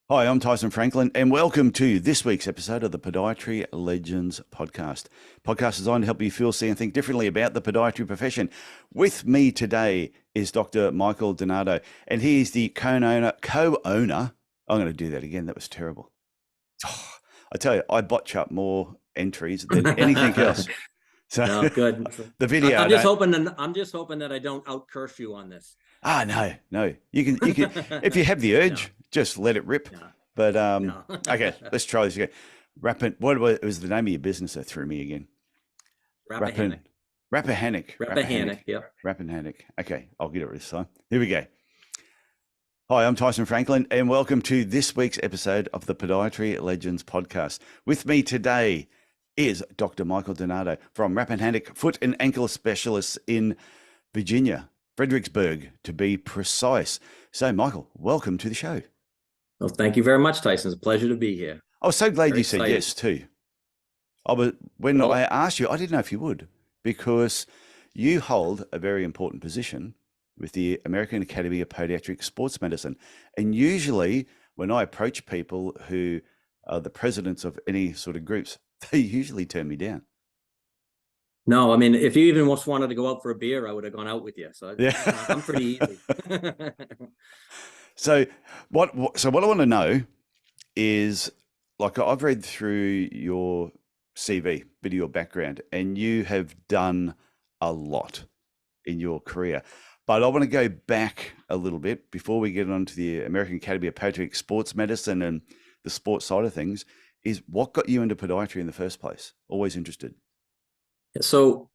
Hi, I'm Tyson Franklin, and welcome to this week's episode of the Podiatry Legends podcast. Podcast designed to help you feel, see, and think differently about the podiatry profession. With me today is Dr. Michael Donato, and he is the co-owner. I'm going to do that again. That was terrible. Oh, I tell you, I botch up more entries than anything else. So No, good. the video. I'm just hoping that I don't out curse you on this. No. You can. If you have the urge, just let it rip. No, But no. okay, let's try this again. What was the name of your business that threw me again? Rappahannock. Rappahannock. Yep. Rappahannock. Okay, I'll get it this time. Here we go. Hi, I'm Tyson Franklin, and welcome to this week's episode of the Podiatry Legends podcast. With me today is Dr. Michael Donato from Rappahannock Foot and Ankle Specialists in Virginia, Fredericksburg, to be precise. So, Michael, welcome to the show. Well, thank you very much, Tyson. It's a pleasure to be here. I was so glad Very you said excited. yes too. When I asked you, I didn't know if you would, because you hold a very important position with the American Academy of Podiatric Sports Medicine. And usually when I approach people who are the presidents of any sort of groups, they usually turn me down. No, I mean, if you even just wanted to go out for a beer, I would have gone out with you. So Yeah. I'm pretty easy. So what I want to know is, like, I've read through your CV, bit of your background, and you have done a lot in your career. But I want to go back a little bit before we get on to the American Academy of Podiatric Sports Medicine and the sports side of things. Is what got you into podiatry in the first place? Always interested. So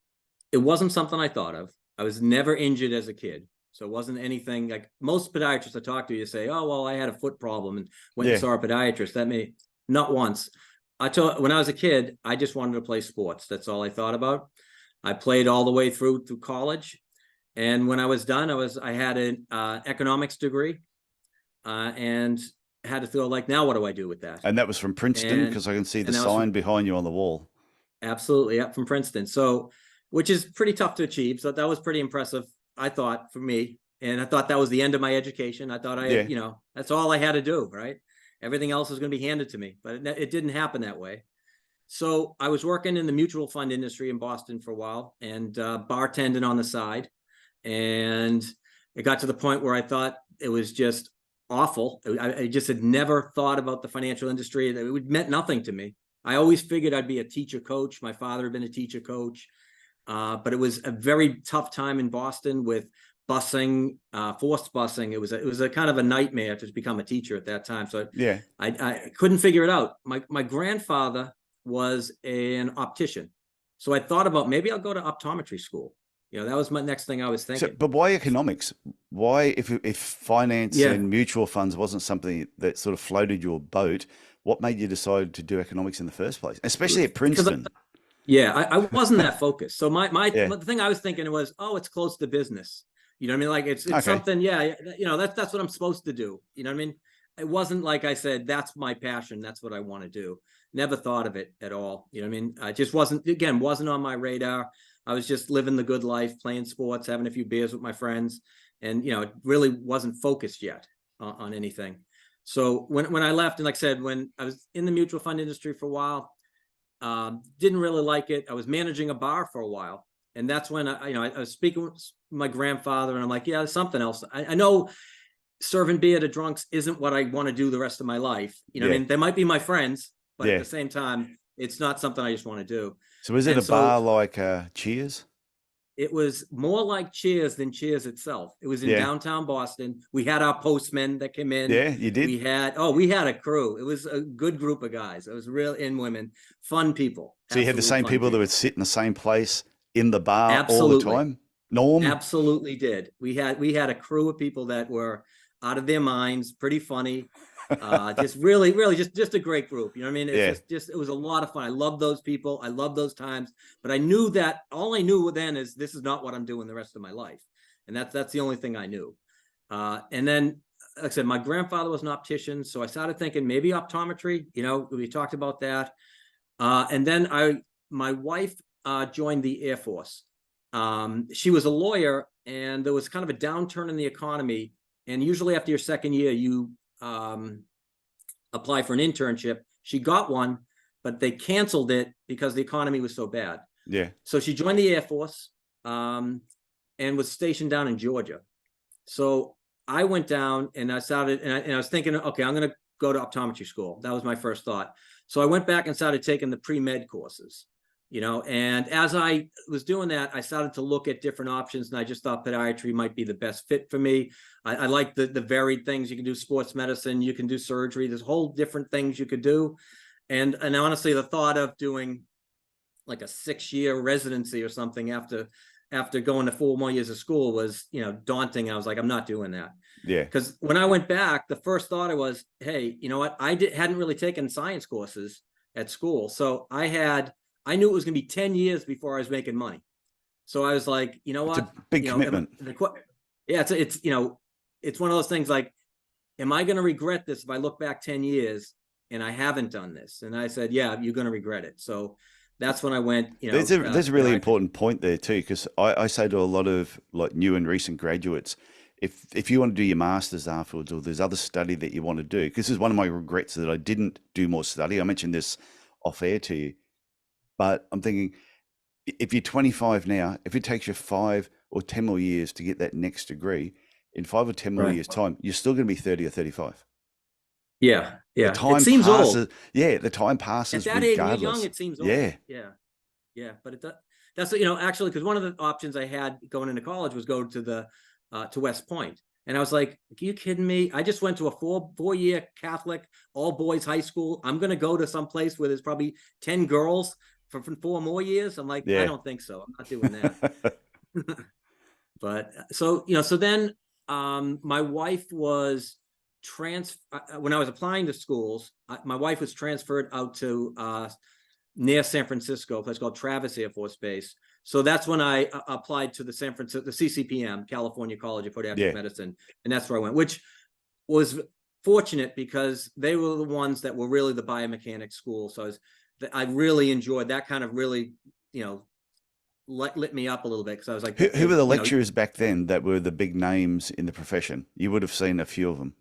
it wasn't something I thought of. I was never injured as a kid. So it wasn't anything like most podiatrists I talk to, you say, oh, well, I had a foot problem and went and saw a podiatrist. Not once. When I was a kid, I just wanted to play sports. That's all I thought about. I played all the way through college. And when I was done, I had an economics degree and had to feel like, now what do I do with that? And that was from Princeton, because I can see the sign behind you on the wall. Absolutely. Yeah, from Princeton. So, which is pretty tough to achieve. So that was pretty impressive, I thought, for me. And I thought that was the end of my education. I thought that's all I had to do, right? Everything else was going to be handed to me, but it didn't happen that way. So I was working in the mutual fund industry in Boston for a while and bartending on the side. And it got to the point where I thought it was just awful. I just had never thought about the financial industry. It meant nothing to me. I always figured I'd be a teacher coach. My father had been a teacher coach. But it was a very tough time in Boston with busing, forced busing. It was a kind of a nightmare to become a teacher at that time. So I couldn't figure it out. My grandfather was an optician. So I thought about maybe I'll go to optometry school. That was my next thing I was thinking. But why economics? Why, if finance and mutual funds wasn't something that sort of floated your boat, what made you decide to do economics in the first place, especially at Princeton? I wasn't that focused. So the thing I was thinking was, oh, it's close to business. You know what I mean? Like it's something, that's what I'm supposed to do. You know what I mean? It wasn't like I said, that's my passion. That's what I want to do. Never thought of it at all. You know what I mean? I just wasn't on my radar. I was just living the good life, playing sports, having a few beers with my friends. And, it really wasn't focused yet on anything. So when I left, and like I said, when I was in the mutual fund industry for a while, didn't really like it. I was managing a bar for a while. And that's when I was speaking with my grandfather, and I'm like, yeah, there's something else. I know serving beer to drunks isn't what I want to do the rest of my life. I mean, they might be my friends, but at the same time, it's not something I just want to do. So is it a bar like Cheers? It was more like Cheers than Cheers itself. It was in downtown Boston. We had our postmen that came in. Yeah, you did? We had a crew. It was a good group of guys. It was real, and women, fun people. So you had the same people that would sit in the same place in the bar all the time? Norm? Absolutely did. We had a crew of people that were out of their minds, pretty funny. Just really just a great group. You know what I mean? It was a lot of fun. I love those people. I love those times, but I knew that all I knew then is this is not what I'm doing the rest of my life. And that's the only thing I knew. And then, like I said, my grandfather was an optician. So I started thinking maybe optometry, we talked about that. And then my wife joined the Air Force. She was a lawyer, and there was kind of a downturn in the economy. And usually after your second year, you apply for an internship. She got one, but they canceled it because the economy was so bad. Yeah. So she joined the Air Force and was stationed down in Georgia. So I went down and I started, and I was thinking, okay, I'm going to go to optometry school. That was my first thought. So I went back and started taking the pre-med courses, you know, and as I was doing that, I started to look at different options, and I just thought podiatry might be the best fit for me. I like the varied things. You can do sports medicine, you can do surgery. There's whole different things you could do. And honestly, the thought of doing like a 6-year residency or something after going to 4 more years of school was, you know, daunting. I was like, I'm not doing that. Yeah. Because when I went back, the first thought was, hey, you know what? Hadn't really taken science courses at school. So I knew it was going to be 10 years before I was making money. So I was like, you know what? It's a big commitment. Yeah, it's you know, it's one of those things like, am I going to regret this if I look back 10 years and I haven't done this? And I said, yeah, you're going to regret it. So that's when I went, you know. There's a really important point there too, because I say to a lot of like new and recent graduates, if you want to do your master's afterwards, or there's other study that you want to do, because this is one of my regrets that I didn't do more study. I mentioned this off air to you, but I'm thinking, if you're 25 now, if it takes you 5 or 10 more years to get that next degree, in 5 or 10 more years time, you're still going to be 30 or 35. Yeah. The time it seems passes, old. Yeah, the time passes at that regardless. age, you're young, it seems old. Yeah. But that's, you know, actually, because one of the options I had going into college was go to the to West Point, and I was like, are you kidding me? I just went to a four-year Catholic all boys high school. I'm going to go to some place where there's probably 10 girls for 4 more years. I'm like, I don't think so. I'm not doing that. But so, you know, so then my wife was when I was applying to schools, my wife was transferred out to near San Francisco, a place called Travis Air Force Base. So that's when I applied to the CCPM, California College of Podiatric Medicine. And that's where I went, which was fortunate because they were the ones that were really the biomechanics school. So I really enjoyed that, kind of really, you know, lit me up a little bit, because I was like, who were the lecturers back then that were the big names in the profession? You would have seen a few of them.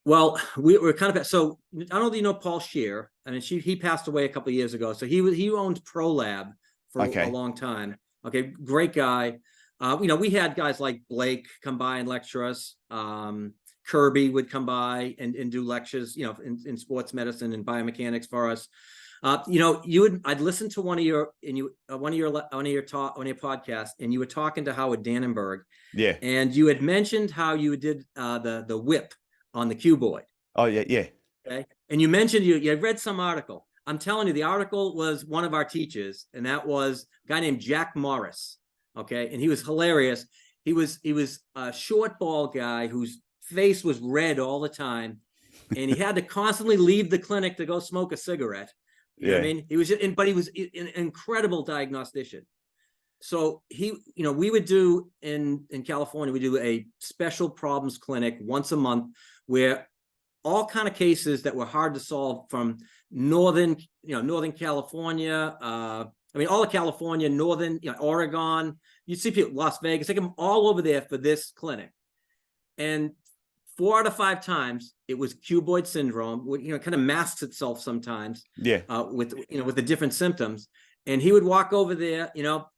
Well, we were kind of, so I don't know if you know Paul Scheer. I mean, he passed away a couple of years ago. So he owned ProLab for a long time. Okay, great guy. You know, we had guys like Blake come by and lecture us. Kirby would come by and do lectures, you know, in sports medicine and biomechanics for us. You know, I'd listen to one of your podcasts, and you were talking to Howard Dannenberg. Yeah. And you had mentioned how you did the whip on the cuboid. Oh yeah. Okay. And you mentioned you had read some article. I'm telling you, the article was one of our teachers, and that was a guy named Jack Morris. Okay. And he was hilarious. He was a short, bald guy whose face was red all the time. And he had to constantly leave the clinic to go smoke a cigarette. You know what I mean? He was, but he was an incredible diagnostician. So you know, we would do in California, we do a special problems clinic once a month, where all kind of cases that were hard to solve from Northern California, I mean, all of California, Northern, you know, Oregon, you'd see people, Las Vegas, take them all over there for this clinic. And 4 out of 5 times it was cuboid syndrome, you know, kind of masks itself sometimes. Yeah. With the different symptoms. And he would walk over there, you know,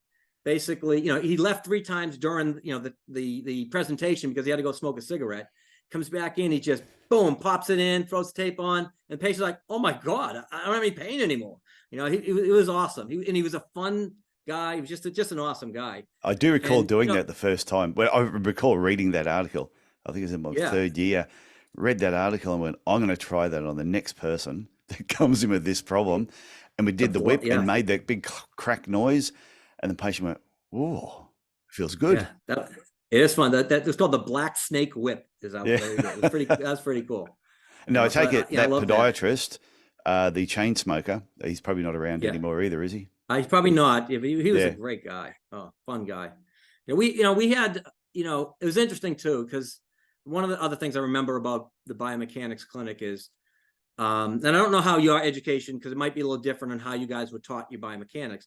basically, you know, he left 3 times during, you know, the presentation because he had to go smoke a cigarette. Comes back in, he just boom, pops it in, throws the tape on, and the patient's like, oh my God, I don't have any pain anymore. You know, it was awesome. He was a fun guy. He was just an awesome guy. I do recall doing that the first time. Well, I recall reading that article. I think it was in my 3rd year. Read that article and went, I'm going to try that on the next person that comes in with this problem. And we did the whip and made that big crack noise. And the patient went, oh, feels good. Yeah, it is fun. That was called the black snake whip. Is that it was pretty? That's pretty cool. No, I take it that podiatrist, the chain smoker, he's probably not around anymore either, is he? He's probably not. He was a great guy. Oh, fun guy. We had, you know, it was interesting too, because one of the other things I remember about the biomechanics clinic is, and I don't know how your education, because it might be a little different on how you guys were taught your biomechanics,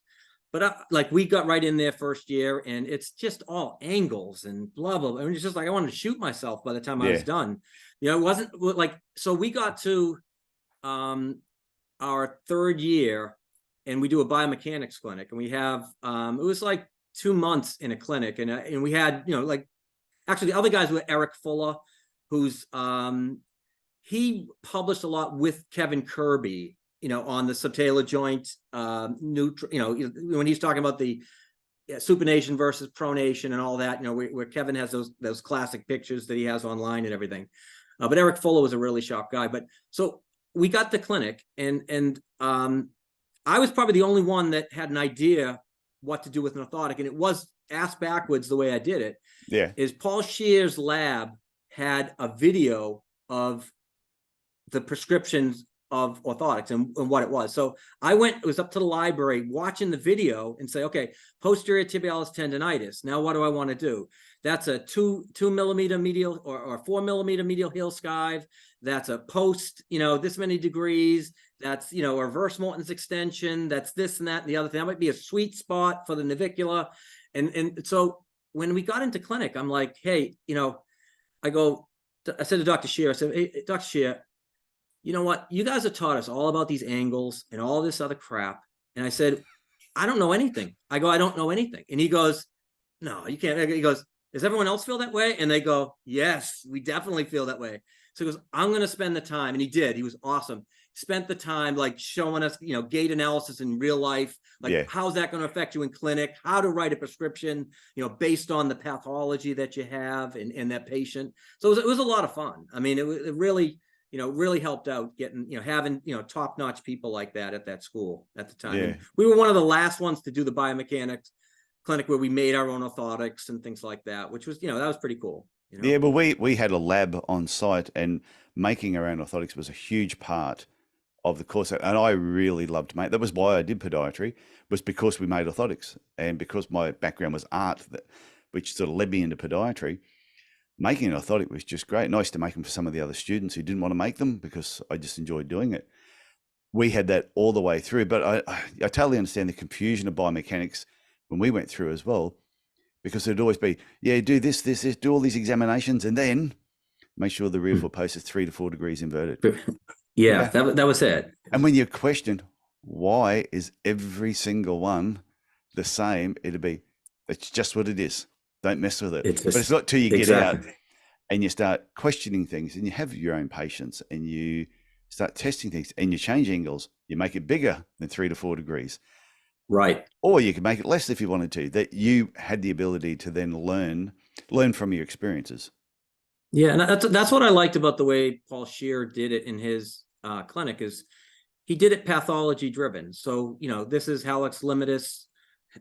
but like we got right in there first year, and it's just all angles and blah, blah, blah. I mean, it's just like I wanted to shoot myself by the time I was done. You know, it wasn't like, so we got to our third year, and we do a biomechanics clinic, and we have it was like 2 months in a clinic, and we had, you know, like, actually the other guys were Eric Fuller, who's he published a lot with Kevin Kirby, you know, on the subtalar joint, you know, when he's talking about the supination versus pronation and all that, you know, where Kevin has those classic pictures that he has online and everything. But Eric Fuller was a really sharp guy. But so we got the clinic, and I was probably the only one that had an idea what to do with an orthotic, and it was ass backwards the way I did it. Yeah. Is Paul Scheer's lab had a video of the prescriptions of orthotics and what it was. So I was up to the library watching the video and say, okay, posterior tibialis tendonitis. Now what do I want to do? That's a 2 millimeter medial or 4 millimeter medial heel skive. That's a post, you know, this many degrees. That's, you know, a reverse Morton's extension. That's this and that and the other thing. That might be a sweet spot for the navicular. And so when we got into clinic, I'm like, hey, you know, I said to Dr. Scheer, I said, hey, Dr. Scheer, you know what? You guys have taught us all about these angles and all this other crap. And I said, I don't know anything. I don't know anything. And he goes, no, you can't. He goes, does everyone else feel that way? And they go, yes, we definitely feel that way. So he goes, I'm going to spend the time. And he did. He was awesome. Spent the time like showing us, you know, gait analysis in real life. Like, how's that going to affect you in clinic? How to write a prescription, you know, based on the pathology that you have in that patient. So it was a lot of fun. I mean, it really, you know, really helped out getting, you know, having, you know, top-notch people like that at that school at the time. And we were one of the last ones to do the biomechanics clinic where we made our own orthotics and things like that, which was, you know, that was pretty cool. You know? Yeah, but we had a lab on site, and making our own orthotics was a huge part of the course. And I really loved, mate. That was why I did podiatry, was because we made orthotics, and because my background was art, which sort of led me into podiatry. Making an orthotic was just great. Nice to make them for some of the other students who didn't want to make them, because I just enjoyed doing it. We had that all the way through, but I totally understand the confusion of biomechanics when we went through as well, because there'd always be, yeah, do this, do all these examinations, and then make sure the rear foot post is 3 to 4 degrees inverted. Yeah, that was it. And when you question why is every single one the same, it'd be, it's just what it is. Don't mess with it. But it's not till you get out and you start questioning things, and you have your own patience, and you start testing things, and you change angles. You make it bigger than 3 to 4 degrees. Right. Or you can make it less if you wanted to, that you had the ability to then learn from your experiences. Yeah, and that's what I liked about the way Paul Scheer did it in his clinic, is he did it pathology driven. So, you know, this is hallux limitus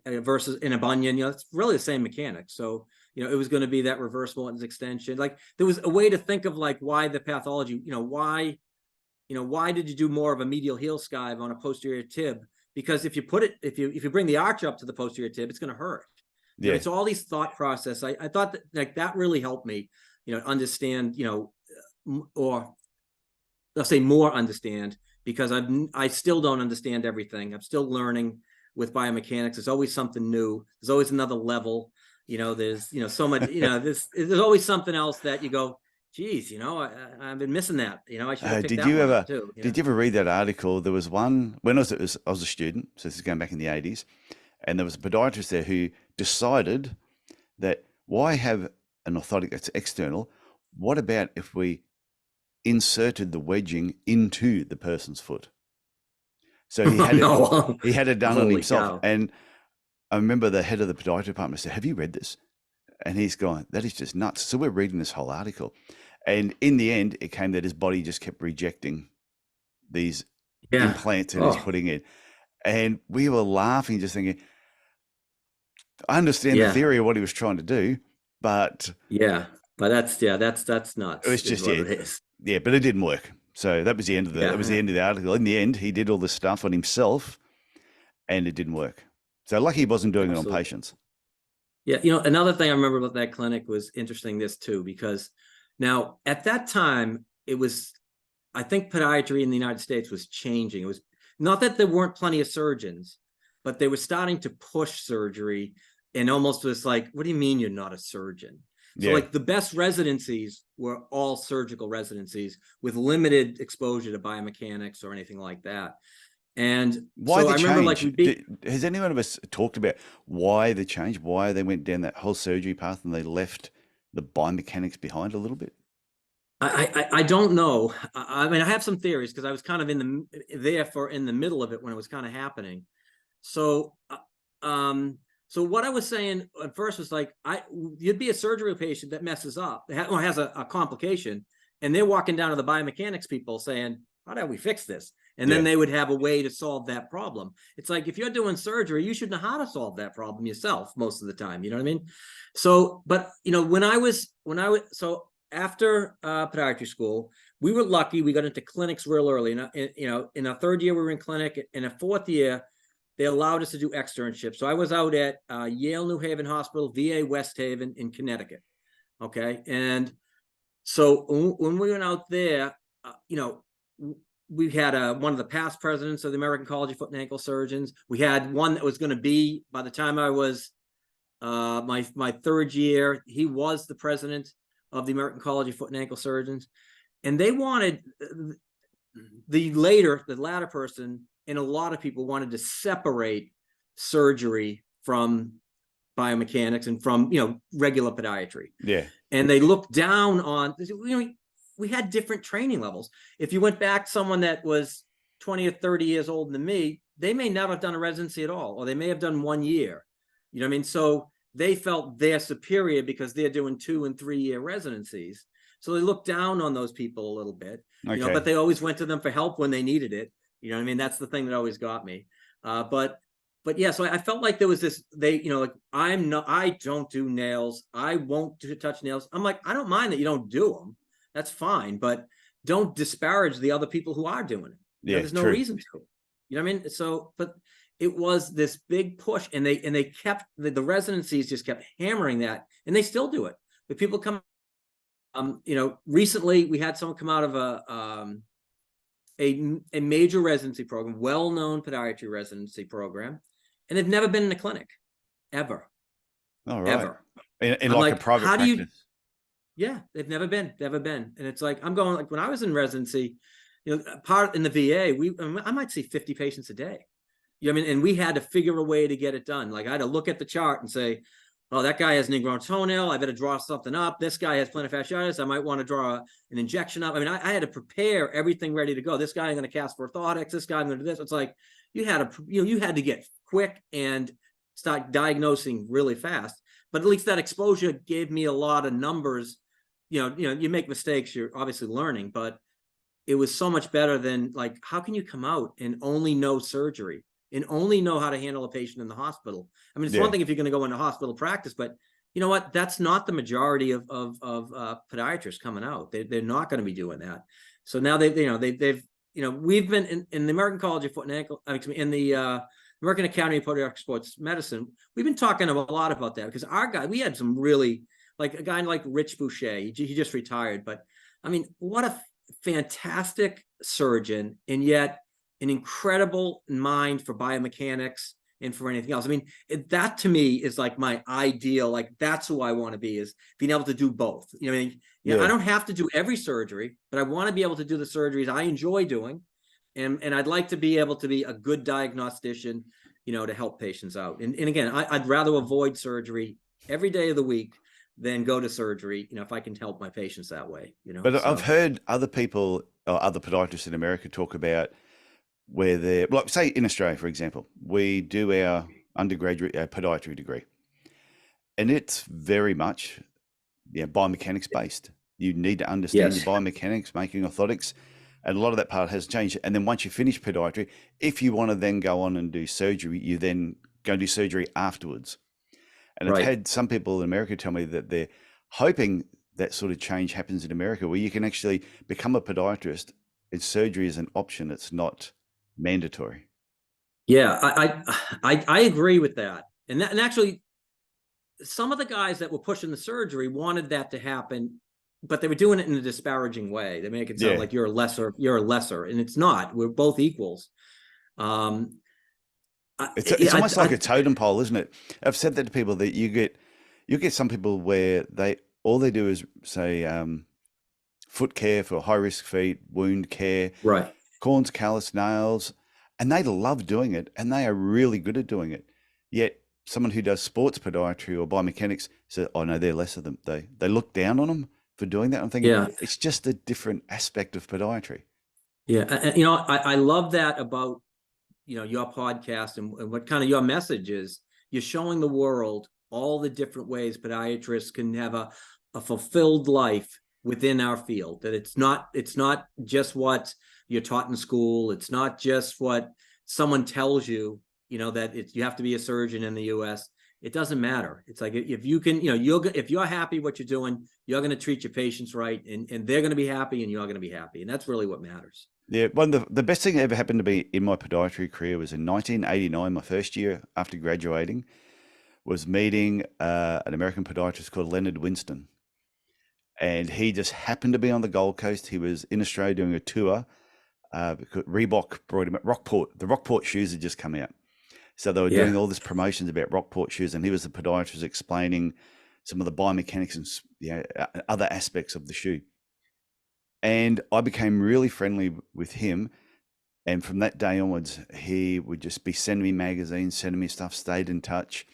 versus in a bunion, you know, it's really the same mechanics. So, you know, it was going to be that reverse Morton's extension. Like, there was a way to think of like why the pathology, why did you do more of a medial heel skive on a posterior tib? Because if you put it, if you bring the arch up to the posterior tib, it's going to hurt. Yeah. You know, it's all these thought process. I thought that like that really helped me, you know, understand, you know, or I'll say more understand, because I still don't understand everything. I'm still learning with biomechanics. There's always something new. There's always another level. You know, there's, you know, so much, you know, there's always something else that you go, geez, you know, I've been missing that. You know, I should have picked that one up too. Did you ever read that article? There was one, when I was a student, so this is going back in the 80s, and there was a podiatrist there who decided that, why have an orthotic that's external? What about if we inserted the wedging into the person's foot? So he had it done on himself. Cow. And I remember the head of the podiatry department said, have you read this? And he's going, that is just nuts. So we're reading this whole article. And in the end, it came that his body just kept rejecting these implants that he's putting in. And we were laughing, just thinking, I understand the theory of what he was trying to do, but that's nuts. It was just, but it didn't work. So that was the end of that was the end of the article. In the end, he did all this stuff on himself, and it didn't work. So lucky he wasn't doing it on patients. Yeah, you know, another thing I remember about that clinic was interesting this too, because now at that time it was, I think podiatry in the United States was changing. It was not that there weren't plenty of surgeons, but they were starting to push surgery, and almost was like, what do you mean you're not a surgeon? So Yeah. like the best residencies were all surgical residencies with limited exposure to biomechanics or anything like that. And Why so the I remember like change? Has anyone of us talked about why the change, why they went down that whole surgery path and they left the biomechanics behind a little bit? I don't know. I mean, I have some theories because I was kind of in the middle of it when it was kind of happening. So, so what I was saying at first was like, you'd be a surgery patient that messes up, has a complication, and they're walking down to the biomechanics people saying, how do we fix this? And then they would have a way to solve that problem. It's like, if you're doing surgery, you should know how to solve that problem yourself most of the time. You know what I mean? So, but so after podiatry school, we were lucky. We got into clinics real early. In our third year, we were in clinic. In a fourth year, they allowed us to do externships. So I was out at Yale New Haven Hospital, VA West Haven in Connecticut. Okay. And so when we went out there, we had one of the past presidents of the American College of Foot and Ankle Surgeons. We had one that was going to be, by the time I was my third year, he was the president of the American College of Foot and Ankle Surgeons. And they wanted the latter person, and a lot of people wanted to separate surgery from biomechanics and from, regular podiatry. Yeah. And they looked down on, we had different training levels. If you went back to someone that was 20 or 30 years older than me, they may never have done a residency at all, or they may have done 1 year. You know what I mean? So they felt they're superior because they're doing 2 and 3 year residencies. So they looked down on those people a little bit, but they always went to them for help when they needed it. You know what I mean? That's the thing that always got me. But yeah, so I felt like there was this, I don't do nails. I won't touch nails. I'm like, I don't mind that you don't do them. That's fine. But don't disparage the other people who are doing it. Yeah, there's no reason to. You know what I mean? So, but it was this big push, and they kept, the residencies just kept hammering that, and they still do it. But people come, recently we had someone come out of a major residency program, well-known podiatry residency program, and they've never been in a clinic, ever. All right. Ever. In like a private practice. Yeah, they've never been. And it's like, I'm going, like, when I was in residency, part in the VA, I might see 50 patients a day. You know what I mean? And we had to figure a way to get it done. Like, I had to look at the chart and say, oh, that guy has an ingrown toenail. I better draw something up. This guy has plantar fasciitis. I might want to draw an injection up. I mean, I had to prepare everything ready to go. This guy, I'm going to cast for orthotics. This guy, I'm going to do this. It's like, you had to get quick and start diagnosing really fast. But at least that exposure gave me a lot of numbers. You make mistakes, you're obviously learning, but it was so much better than, like, how can you come out and only know surgery and only know how to handle a patient in the hospital? I mean, it's one thing if you're going to go into hospital practice, but you know what? That's not the majority of podiatrists coming out. They're not going to be doing that. So now we've been in the American College of Foot and Ankle, in the American Academy of Podiatric Sports Medicine. We've been talking a lot about that because we had some really, like a guy like Rich Boucher, he just retired, but I mean, what a fantastic surgeon, and yet an incredible mind for biomechanics and for anything else. I mean, that to me is like my ideal, like that's who I want to be, is being able to do both. I mean, I don't have to do every surgery, but I want to be able to do the surgeries I enjoy doing. And I'd like to be able to be a good diagnostician, to help patients out. And again, I'd rather avoid surgery every day of the week than go to surgery, if I can help my patients that way, But so. I've heard other people, or other podiatrists in America, talk about where they're, like, say in Australia, for example, we do our undergraduate podiatry degree, and it's very much biomechanics based. You need to understand your biomechanics, making orthotics, and a lot of that part has changed. And then once you finish podiatry, if you want to then go on and do surgery, you then go and do surgery afterwards. And I've had some people in America tell me that they're hoping that sort of change happens in America, where you can actually become a podiatrist and surgery is an option. It's not mandatory. Yeah, I agree with that. And actually, some of the guys that were pushing the surgery wanted that to happen, but they were doing it in a disparaging way. They make it sound like you're a lesser, and it's not. We're both equals. It's almost like a totem pole, isn't it? I've said that to people, that you get some people where they all they do is say foot care for high risk feet, wound care, Right. corns, callus, nails, and they love doing it, and they are really good at doing it. Yet someone who does sports podiatry or biomechanics says, "Oh no, they're less of them." They look down on them for doing that. I'm thinking, Yeah. it's just a different aspect of podiatry. Yeah. And, I love that about, your podcast and what kind of your message is. You're showing the world all the different ways podiatrists can have a fulfilled life within our field, that it's not just what you're taught in school. It's not just what someone tells you, that you have to be a surgeon in the US. It doesn't matter. It's like, if you can, if you're happy what you're doing, you're going to treat your patients right, and they're going to be happy, and you're going to be happy. And that's really what matters. Yeah, one of the best thing that ever happened to me in my podiatry career was in 1989, my first year after graduating, was meeting an American podiatrist called Leonard Winston. And he just happened to be on the Gold Coast. He was in Australia doing a tour because Reebok brought him at Rockport. The Rockport shoes had just come out. So they were doing all this promotions about Rockport shoes, and he was the podiatrist explaining some of the biomechanics and other aspects of the shoe. And I became really friendly with him. And from that day onwards, he would just be sending me magazines, sending me stuff, stayed in touch.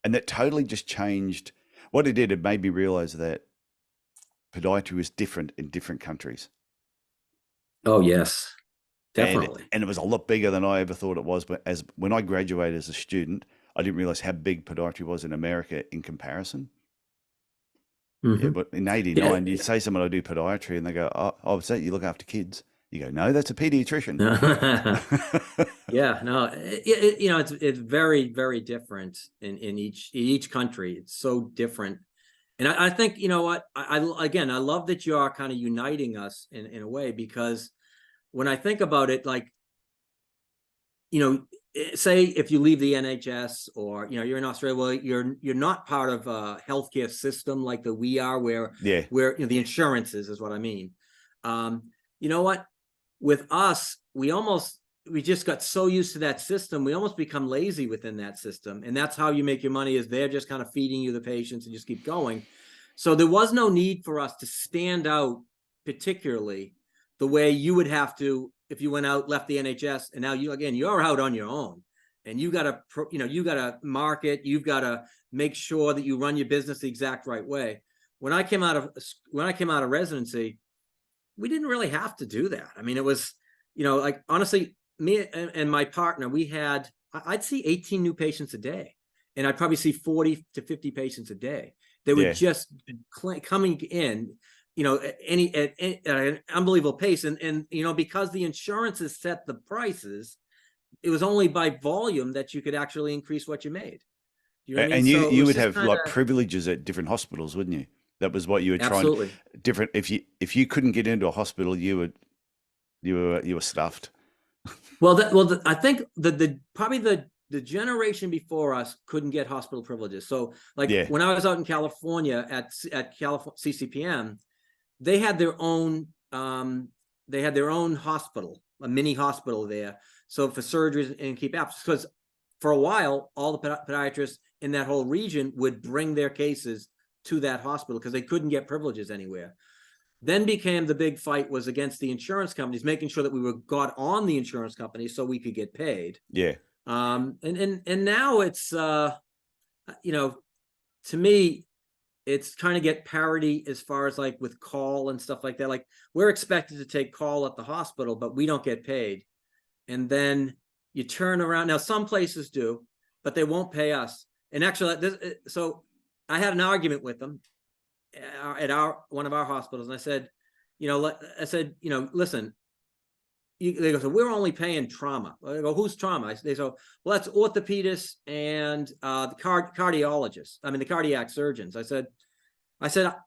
And that totally just changed. What it did, it made me realize that podiatry was different in different countries. Oh, yes, definitely. And it was a lot bigger than I ever thought it was. But when I graduated as a student, I didn't realize how big podiatry was in America in comparison. Yeah, but in 89, you say someone, I do podiatry, and they go, oh, so you look after kids. You go, no, that's a pediatrician. Yeah, no, it's very, very different in each country. It's so different. And I think, what, I love that you are kind of uniting us in a way, because when I think about it, like, say if you leave the NHS, or you're in Australia, well, you're not part of a healthcare system like that we are, where the insurances is what I mean. You know what? With us, we just got so used to that system, we almost become lazy within that system, and that's how you make your money, is they're just kind of feeding you the patients and just keep going. So there was no need for us to stand out particularly the way you would have to if you went out, left the NHS, and now you're out on your own, and you got to market, you've got to make sure that you run your business the exact right way. When I came out of residency, we didn't really have to do that. I mean, it was, like, honestly, me and my partner, I'd see 18 new patients a day, and I'd probably see 40 to 50 patients a day. They were just coming in, at an unbelievable pace. And because the insurances set the prices, it was only by volume that you could actually increase what you made. You know what I mean? And you would have like privileges at different hospitals, wouldn't you? That was what you were trying. Different. If you couldn't get into a hospital, you were stuffed. Well, I think probably the generation before us couldn't get hospital privileges. So, like, when I was out in California at California CCPM, they had their own hospital, a mini hospital there. So for surgeries and keep apps, because for a while, all the podiatrists in that whole region would bring their cases to that hospital because they couldn't get privileges anywhere. Then became the big fight was against the insurance companies, making sure that we got on the insurance companies so we could get paid. Yeah. And now it's, to me, it's kind of get parity as far as like with call and stuff like that. Like, we're expected to take call at the hospital, but we don't get paid. And then you turn around. Now, some places do, but they won't pay us. And actually, so I had an argument with them at one of our hospitals. And I said, listen, they go, so we're only paying trauma. I go, who's trauma? They go, well, that's orthopedists and the cardiologists. I mean, the cardiac surgeons. I said,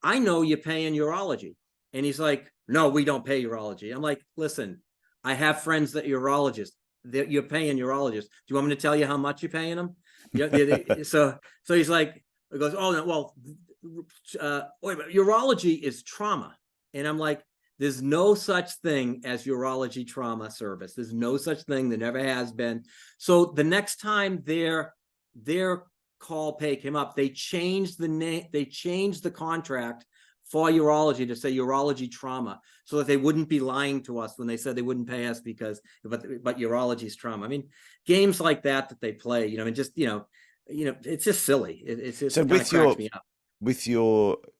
I know you're paying urology. And he's like, no, we don't pay urology. I'm like, listen, I have friends that are urologists. You're paying urologists. Do you want me to tell you how much you're paying them? So he's like, he goes, oh, no, well, wait, urology is trauma. And I'm like, there's no such thing as urology trauma service. There's no such thing. There never has been. So the next time they're call pay came up, they changed the name, they changed the contract for urology to say urology trauma, so that they wouldn't be lying to us when they said they wouldn't pay us because, but urology's trauma. I mean, games like that they play, and just, it's just silly. It's just, So it kind of cracks me up.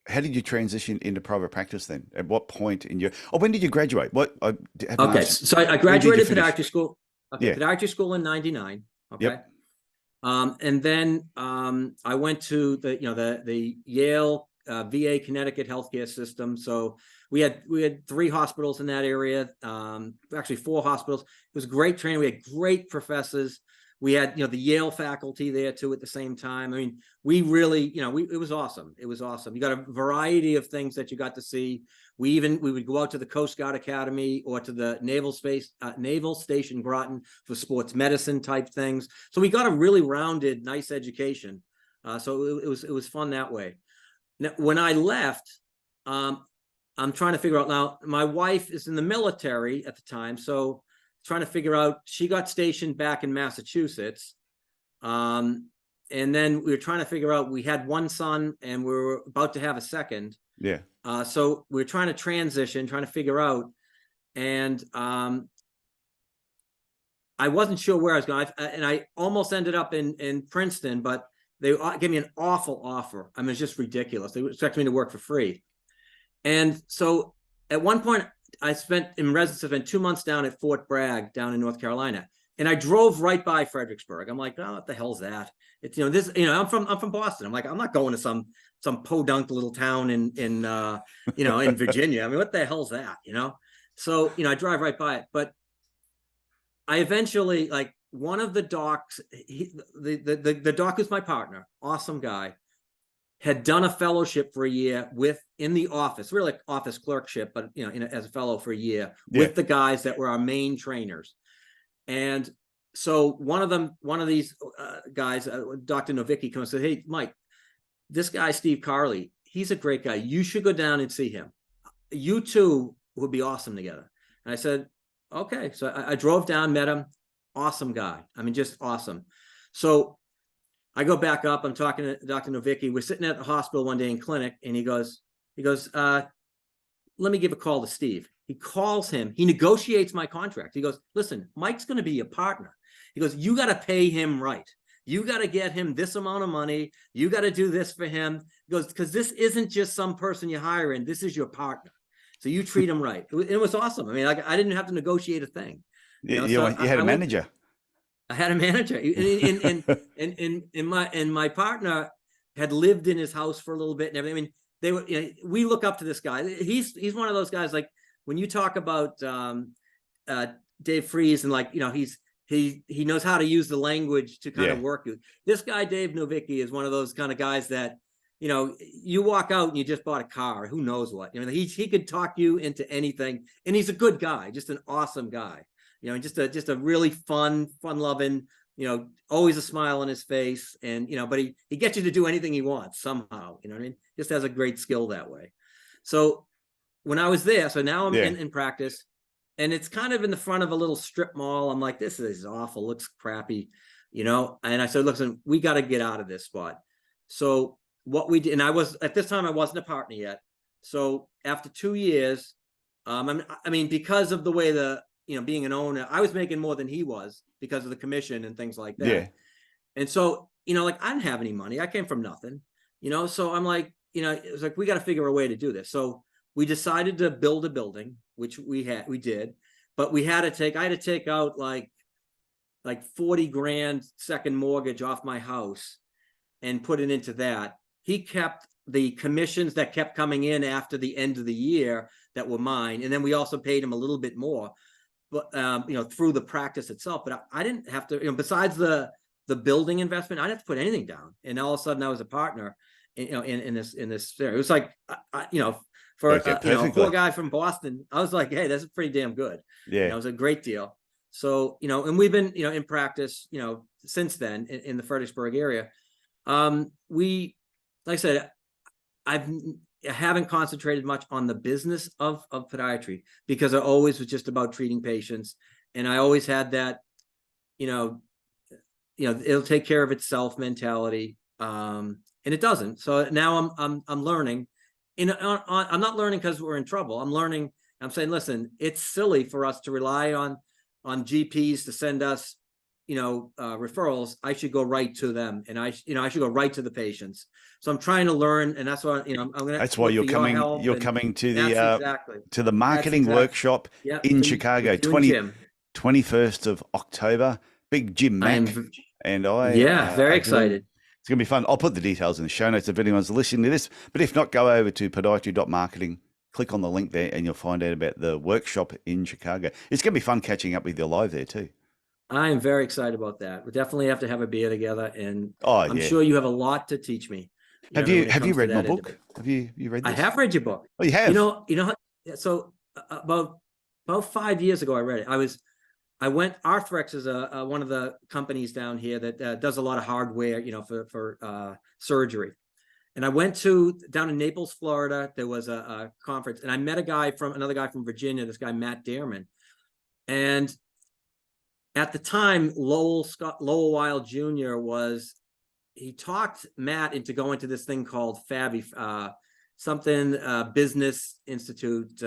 How did you transition into private practice then? At what point in your, when did you graduate? Okay, so I graduated podiatry school. Okay, Yeah. Podiatry school in '99. Okay. Yep. And then I went to the Yale VA Connecticut healthcare system. So we had 3 hospitals in that area, actually 4 hospitals. It was great training. We had great professors. We had, the Yale faculty there too at the same time. I mean, we really, it was awesome. It was awesome. You got a variety of things that you got to see. We would go out to the Coast Guard Academy or to the Naval Station Groton for sports medicine type things. So we got a really rounded, nice education. So it was fun that way. Now, when I left, I'm trying to figure out now, my wife is in the military at the time. So trying to figure out, she got stationed back in Massachusetts. And then we were trying to figure out, we had 1 son and we were about to have a second. Yeah. So we're trying to transition, trying to figure out, and I wasn't sure where I was going, and I almost ended up in Princeton, but they gave me an awful offer. I mean, it's just ridiculous. They expected me to work for free. And so at one point, I spent 2 months down at Fort Bragg down in North Carolina, and I drove right by Fredericksburg. I'm like, oh, what the hell's that? It's, I'm from Boston. I'm like, I'm not going to some podunk little town in in Virginia. I mean, what the hell's that? So, I drive right by it, but I eventually, like, one of the docs, the doc who's my partner, awesome guy, had done a fellowship for a year in the office, really like office clerkship, but as a fellow for a year with the guys that were our main trainers. And so one of these guys, Dr. Novicki, comes and said, "Hey, Mike, this guy, Steve Carley, he's a great guy. You should go down and see him. You two would be awesome together." And I said, okay. So I drove down, met him. Awesome guy. I mean, just awesome. So I go back up. I'm talking to Dr. Novicki. We're sitting at the hospital one day in clinic, and he goes, let me give a call to Steve. He calls him. He negotiates my contract. He goes, "Listen, Mike's going to be a partner." He goes, "You got to pay him right. You got to get him this amount of money. You got to do this for him." He goes, "Because this isn't just some person you're hiring. This is your partner. So you treat him right." It was awesome. I mean, I didn't have to negotiate a thing. You had a manager. I had a manager, and my partner had lived in his house for a little bit and everything. I mean, they were. We look up to this guy. He's one of those guys. Like when you talk about Dave Freeze and he knows how to use the language to kind of work you. This guy, Dave Novicki, is one of those kind of guys that, you walk out and you just bought a car, who knows what, he could talk you into anything, and he's a good guy, just an awesome guy, just a really fun loving, always a smile on his face, and, but he gets you to do anything he wants somehow, what I mean? Just has a great skill that way. So when I was there, so now I'm in practice, and it's kind of in the front of a little strip mall. I'm like, this is awful, looks crappy, and I said, "Listen, we got to get out of this spot." So what we did, and at this time I wasn't a partner yet. So after 2 years, I mean, because of the way being an owner, I was making more than he was because of the commission and things like that. Yeah. And so, I didn't have any money. I came from nothing, so I'm like, it was like, we got to figure a way to do this. So we decided to build a building, which we did, but I had to take out like 40 grand second mortgage off my house and put it into that. He kept the commissions that kept coming in after the end of the year that were mine. And then we also paid him a little bit more, but, through the practice itself, but I didn't have to, besides the building investment, I didn't have to put anything down. And all of a sudden I was a partner, in this area. It was like, for a poor guy from Boston, I was like, hey, that's pretty damn good. Yeah. It was a great deal. So, and we've been, in practice, since then in the Fredericksburg area. Like I said, I haven't concentrated much on the business of podiatry, because I always was just about treating patients. And I always had that, it'll take care of itself mentality. And it doesn't. So now I'm learning. I'm not learning because we're in trouble. I'm learning. I'm saying, listen, it's silly for us to rely on GPs to send us, referrals. I should go right to them, and I should go right to the patients. So I'm trying to learn, and that's why I'm going to. That's why you're coming. You're coming to the marketing workshop in Chicago, with you and Jim. 21st of October. Big Jim Mack and I. Very excited. It's going to be fun. I'll put the details in the show notes if anyone's listening to this. But if not, go over to podiatry.marketing, click on the link there, and you'll find out about the workshop in Chicago. It's going to be fun catching up with you live there too. I am very excited about that. We definitely have to have a beer together, and I'm sure you have a lot to teach me. Have you read my book? Have you read this? I have read your book. Oh, you have? So about 5 years ago, I read it. I went. Arthrex is one of the companies down here that does a lot of hardware, for surgery. And I went down in Naples, Florida. There was a conference, and I met another guy from Virginia. This guy Matt Dearman, and at the time, Lowell Weil Jr. he talked Matt into going to this thing called FABI, Business Institute.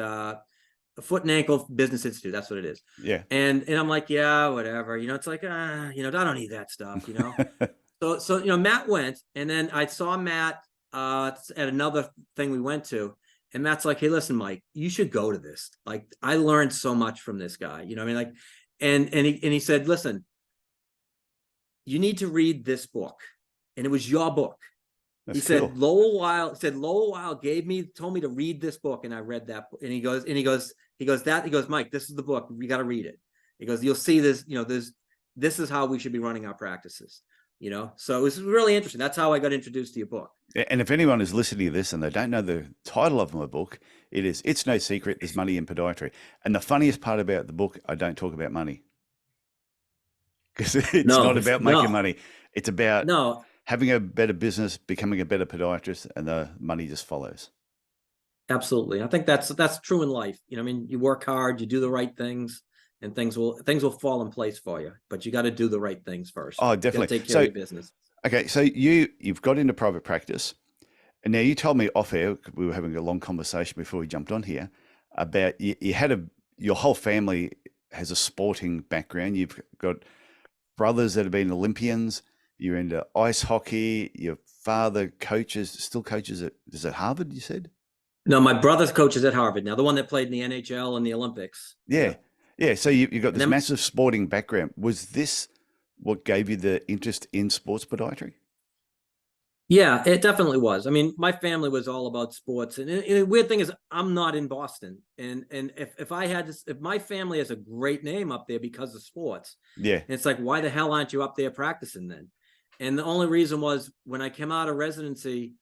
Foot and Ankle Business Institute. That's what it is. Yeah. And I'm like, yeah, whatever. It's like, I don't need that stuff, So Matt went, and then I saw Matt at another thing we went to, and Matt's like, hey, listen, Mike, you should go to this. Like, I learned so much from this guy. And he said, listen, you need to read this book. And it was your book. He said, Lowell Weil told me to read this book, and I read that. And he goes, Mike, this is the book. We got to read it. He goes, you'll see this, this is how we should be running our practices, So it was really interesting. That's how I got introduced to your book. And if anyone is listening to this and they don't know the title of my book, It's No Secret, There's Money in Podiatry. And the funniest part about the book, I don't talk about money. Because it's not about making money. It's about having a better business, becoming a better podiatrist, and the money just follows. Absolutely. I think that's true in life. You work hard, you do the right things, and things will fall in place for you. But you got to do the right things first. Oh, definitely. Take care of your business. Okay, so you've got into private practice, and now you told me off air, we were having a long conversation before we jumped on here, about your whole family has a sporting background. You've got brothers that have been Olympians. You're into ice hockey. Your father still coaches at Harvard, you said? No, my brother's coaches at Harvard now, the one that played in the NHL and the Olympics. Yeah. So you've got this massive sporting background. Was this what gave you the interest in sports podiatry? Yeah, it definitely was. My family was all about sports, and the weird thing is, I'm not in Boston, and if my family has a great name up there because of sports, it's like, why the hell aren't you up there practicing then? And the only reason was, when I came out of residency,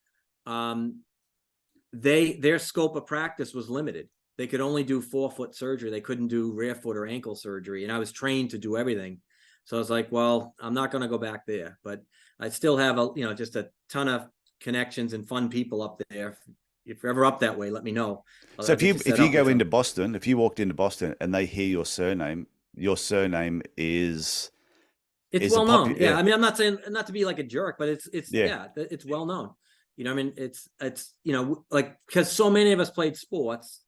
their scope of practice was limited. They could only do forefoot surgery. They couldn't do rear foot or ankle surgery, and I was trained to do everything. So I was like, well, I'm not going to go back there, but I still have just a ton of connections and fun people up there. If you're ever up that way, let me know. So if you go into Boston, if you walked into Boston and they hear your surname is... It's well known. Yeah. I'm not saying, not to be like a jerk, but it's well known. It's because so many of us played sports,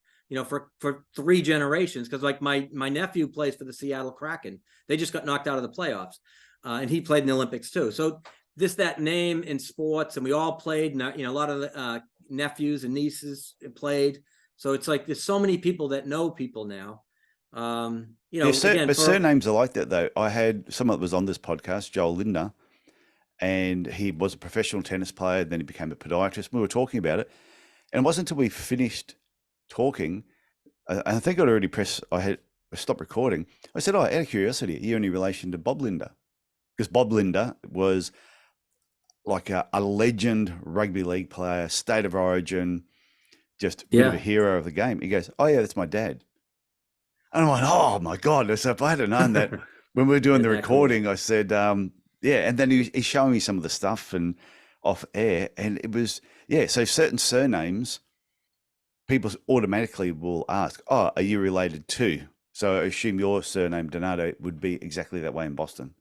for 3 generations. Because like my nephew plays for the Seattle Kraken. They just got knocked out of the playoffs, and he played in the Olympics too. So that name in sports, and we all played. And a lot of the nephews and nieces played. So it's like there's so many people that know people now. Surnames are like that though. I had someone that was on this podcast, Joel Linder, and he was a professional tennis player. Then he became a podiatrist. We were talking about it, and it wasn't until we finished talking, I think I'd already I stopped recording. I said, out of curiosity, are you any relation to Bob Linder? Because Bob Linder was like a legend rugby league player, state of origin, just a bit of a hero of the game. He goes, oh yeah, that's my dad. And I went, oh my God. So if I had known that when we were doing the recording, I said, and then he's showing me some of the stuff and off air, and it was, so certain surnames, people automatically will ask, oh, are you related to? So I assume your surname, Donato, would be exactly that way in Boston.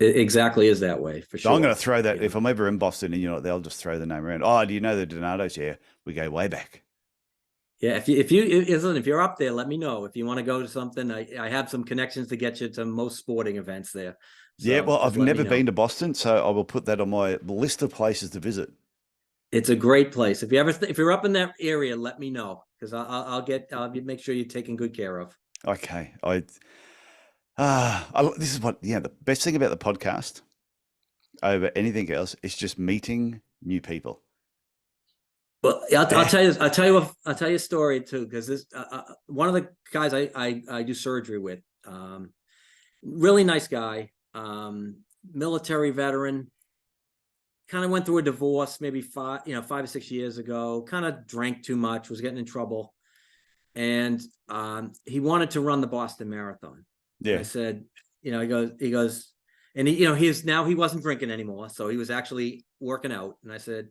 It exactly is that way for So sure. I'm going to throw that, Yeah. if I'm ever in Boston and you're not there, I'll just throw the name around. Oh, do you know the Donatos? Yeah, we go way back. Yeah, if you're up there, let me know. If you want to go to something, I have some connections to get you to most sporting events there. Yeah, So well, just I've let me never know. been to Boston, so I will put that on my list of places to visit. It's a great place. If you're up in that area, let me know, because I'll make sure you're taken good care of. Okay, this is what, the best thing about the podcast over anything else is just meeting new people. Well, I'll tell you a story too, because this one of the guys I do surgery with, really nice guy, military veteran, kind of went through a divorce maybe 5 or 6 years ago, kind of drank too much, was getting in trouble, and he wanted to run the Boston Marathon. Yeah. I said, he goes, and he wasn't drinking anymore, so he was actually working out, and I said,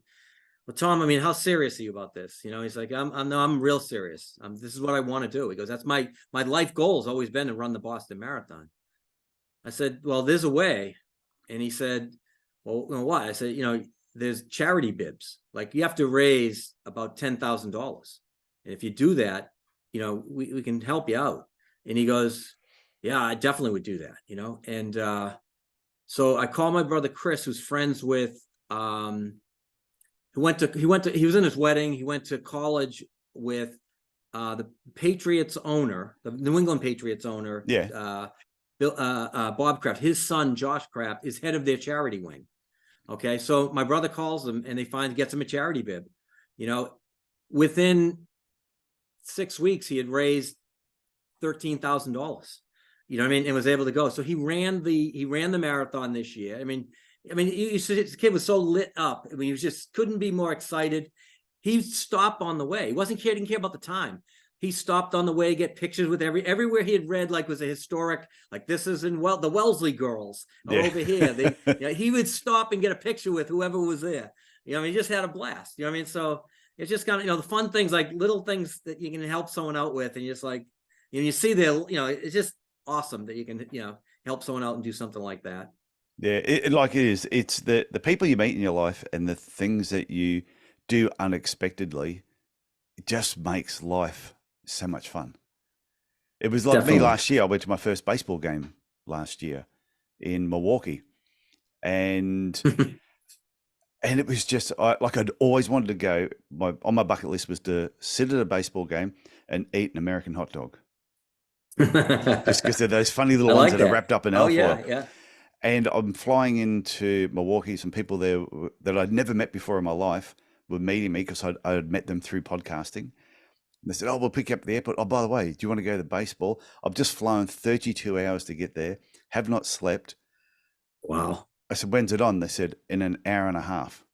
well, Tom, I mean, how serious are you about this? He's like, I'm real serious. This is what I want to do. He goes, that's my life goal has always been to run the Boston Marathon. I said, well, there's a way. And he said, well, what? I said, there's charity bibs. Like, you have to raise about $10,000. And if you do that, we can help you out. And he goes, yeah, I definitely would do that, And so I called my brother Chris, who's friends with he was in his wedding. He went to college with the Patriots owner, the New England Patriots owner, Bob Kraft. His son, Josh Kraft, is head of their charity wing. Okay, so my brother calls him and gets him a charity bib. Within 6 weeks, he had raised $13,000. You know what I mean? And was able to go. So he ran the marathon this year. I mean, his kid was so lit up. I mean, he was just couldn't be more excited. He stopped on the way. Didn't care about the time. He stopped on the way, get pictures with everywhere he had read, like was a historic, like this is in the Wellesley girls over here. He would stop and get a picture with whoever was there. He just had a blast. You know what I mean? So it's just kind of, the fun things, like little things that you can help someone out with. And just like, you see it's just awesome that you can, help someone out and do something like that. Yeah, it's the people you meet in your life and the things that you do unexpectedly. It just makes life so much fun. It was like me last year. I went to my first baseball game last year in Milwaukee, and and it was just I'd always wanted to go. On my bucket list was to sit at a baseball game and eat an American hot dog, just because they're those funny little ones that are wrapped up in alfoil. Yeah. And I'm flying into Milwaukee. Some people there that I'd never met before in my life were meeting me because I had met them through podcasting. And they said, oh, we'll pick you up at the airport. Oh, by the way, do you want to go to baseball? I've just flown 32 hours to get there. Have not slept. Wow. I said, when's it on? They said, in an hour and a half.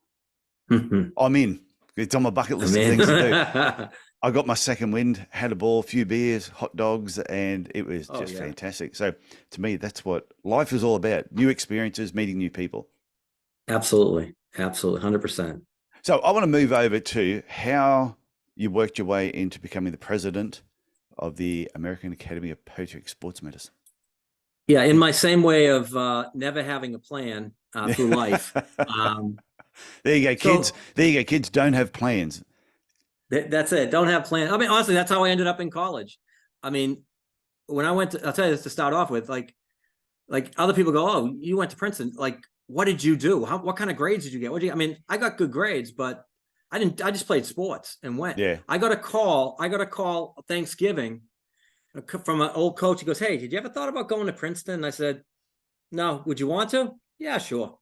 I'm in. It's on my bucket list of things to do. I got my second wind, had a ball, a few beers, hot dogs, and it was just fantastic. So to me, that's what life is all about. New experiences, meeting new people. Absolutely. 100%. So I want to move over to how you worked your way into becoming the president of the American Academy of Podiatric Sports Medicine. Yeah, in my same way of never having a plan through life. There you go, kids. There you go, kids. Don't have plans. That's it. Don't have plans. I mean, honestly, that's how I ended up in college. I mean, when I went I'll tell you this to start off with, like other people go, oh, you went to Princeton. Like, what did you do? What kind of grades did you get? I mean, I got good grades, but I just played sports and went. Yeah. I got a call Thanksgiving from an old coach. He goes, hey, did you ever thought about going to Princeton? And I said, no. Would you want to? Yeah, sure.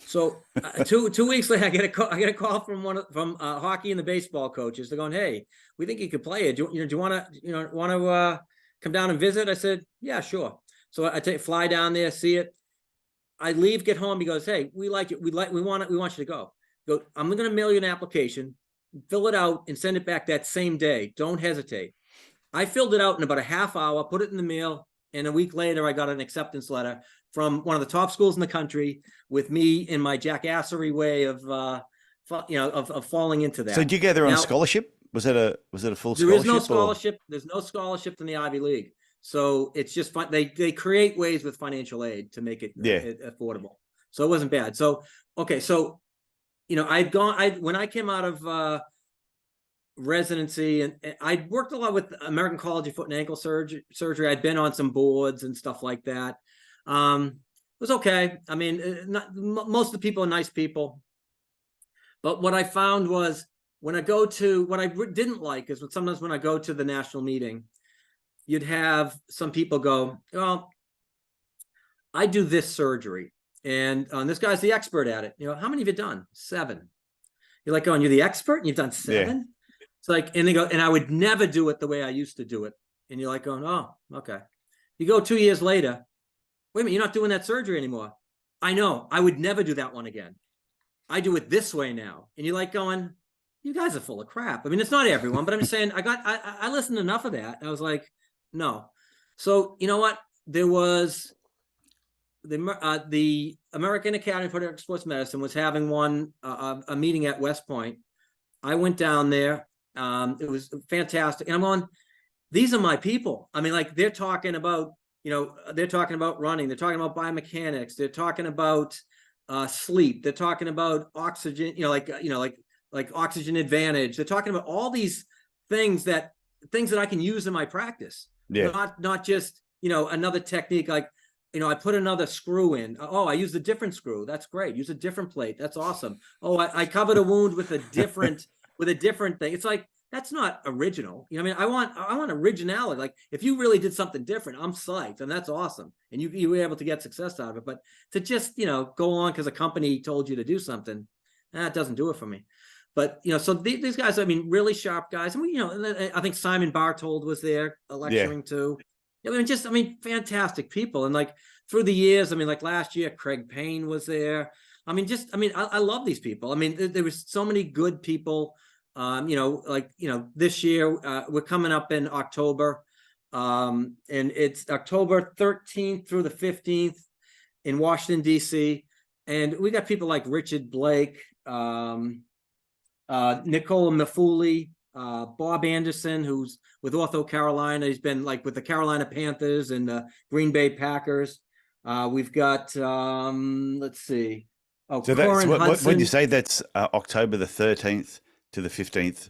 So 2 weeks later, I get a call from hockey and the baseball coaches. They're going, hey, we think you could play it. Do you want to come down and visit? I said, yeah, sure. So I fly down there, see it. I leave, get home. He goes, hey, we like it. We want you to go. Go. I'm going to mail you an application, fill it out, and send it back that same day. Don't hesitate. I filled it out in about a half hour, put it in the mail, and a week later, I got an acceptance letter from one of the top schools in the country with me in my jackassery way of falling into that. So did you go there on a scholarship? Was it a full scholarship? There is no scholarship. There's no scholarship in the Ivy League. So it's just fun. They create ways with financial aid to make it affordable. So it wasn't bad. So, okay. So, you know, when I came out of residency, and I worked a lot with American College of Foot and Ankle Surgery. I'd been on some boards and stuff like that. It was okay. I mean, most of the people are nice people. But what I found was when I go to, what I didn't like is sometimes when I go to the national meeting, you'd have some people go, well, I do this surgery, and this guy's the expert at it. You know, how many have you done? 7. You're like, oh, and you're the expert and you've done 7? Yeah. It's like, and they go, and I would never do it the way I used to do it. And you're like going, oh, okay. You go 2 years later, wait a minute, you're not doing that surgery anymore. I know, I would never do that one again. I do it this way now. And you're like going, you guys are full of crap. I mean, it's not everyone, but I'm just saying, I listened to enough of that. I was like, no. So, you know what? There was the American Academy of Podiatric Sports Medicine was having a meeting at West Point. I went down there. It was fantastic. And I'm on, these are my people. I mean, like, they're talking about, you know, they're talking about running. They're talking about biomechanics. They're talking about sleep. They're talking about oxygen, like oxygen advantage. They're talking about all these things that I can use in my practice. Yeah. Not just, you know, another technique like, you know, I put another screw in. Oh, I used a different screw. That's great. Use a different plate. That's awesome. Oh, I covered a wound with a different thing. It's like, that's not original. You know, I mean, I want originality. Like, if you really did something different, I'm psyched, and that's awesome. And you were able to get success out of it. But to just, you know, go on because a company told you to do something, that doesn't do it for me. But, you know, so these guys, I mean, really sharp guys. And we, you know, I think Simon Bartold was there lecturing too. I mean, fantastic people. And like through the years, I mean, like last year, Craig Payne was there. I mean, I love these people. I mean, there was so many good people. You know, like, you know, this year we're coming up in October, and it's October 13th through the 15th in Washington, D.C. And we got people like Richard Blake, Nicola Mafuli, Bob Anderson, who's with Ortho Carolina. He's been like with the Carolina Panthers and the Green Bay Packers. We've got, let's see. Oh, so that's what did you say? That's October the 13th to the 15th